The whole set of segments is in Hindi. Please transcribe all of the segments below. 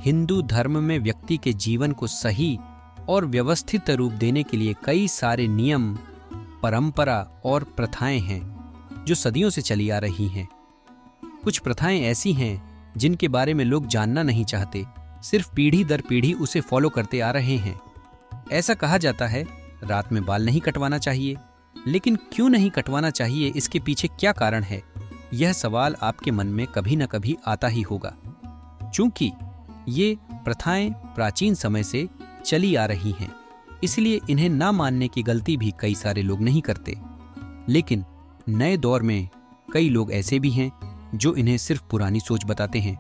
हिंदू धर्म में व्यक्ति के जीवन को सही और व्यवस्थित रूप देने के लिए कई सारे नियम, परंपरा और प्रथाएं हैं जो सदियों से चली आ रही हैं। कुछ प्रथाएं ऐसी हैं जिनके बारे में लोग जानना नहीं चाहते, सिर्फ पीढ़ी दर पीढ़ी उसे फॉलो करते आ रहे हैं। ऐसा कहा जाता है रात में बाल नहीं कटवाना चाहिए, लेकिन क्यों नहीं कटवाना चाहिए, इसके पीछे क्या कारण है? यह सवाल आपके मन में कभी न कभी आता ही होगा। चूंकि ये प्रथाएं प्राचीन समय से चली आ रही हैं, इसलिए इन्हें ना मानने की गलती भी कई सारे लोग नहीं करते। लेकिन नए दौर में कई लोग ऐसे भी हैं जो इन्हें सिर्फ पुरानी सोच बताते हैं।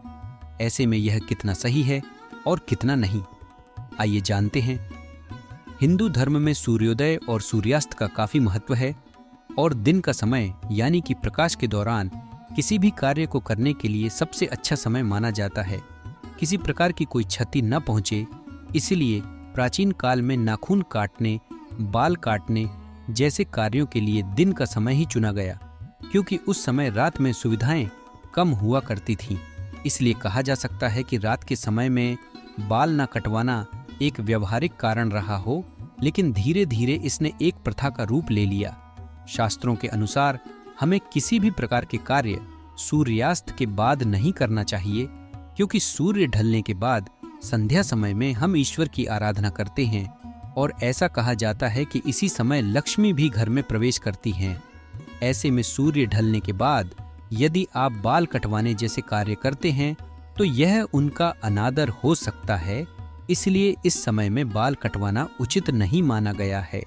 ऐसे में यह कितना सही है और कितना नहीं, आइए जानते हैं। हिंदू धर्म में सूर्योदय और सूर्यास्त का काफी महत्व है और दिन का समय यानी कि प्रकाश के दौरान किसी भी कार्य को करने के लिए सबसे अच्छा समय माना जाता है। किसी प्रकार की कोई क्षति न पहुंचे, इसलिए प्राचीन काल में नाखून काटने, बाल काटने जैसे कार्यों के लिए दिन का समय ही चुना गया, क्योंकि उस समय रात में सुविधाएं कम हुआ करती थीं। इसलिए कहा जा सकता है कि रात के समय में बाल न कटवाना एक व्यवहारिक कारण रहा हो, लेकिन धीरे धीरे इसने एक प्रथा का रूप ले लिया। शास्त्रों के अनुसार हमें किसी भी प्रकार के कार्य सूर्यास्त के बाद नहीं करना चाहिए, क्योंकि सूर्य ढलने के बाद संध्या समय में हम ईश्वर की आराधना करते हैं और ऐसा कहा जाता है कि इसी समय लक्ष्मी भी घर में प्रवेश करती हैं। ऐसे में सूर्य ढलने के बाद यदि आप बाल कटवाने जैसे कार्य करते हैं तो यह उनका अनादर हो सकता है, इसलिए इस समय में बाल कटवाना उचित नहीं माना गया है।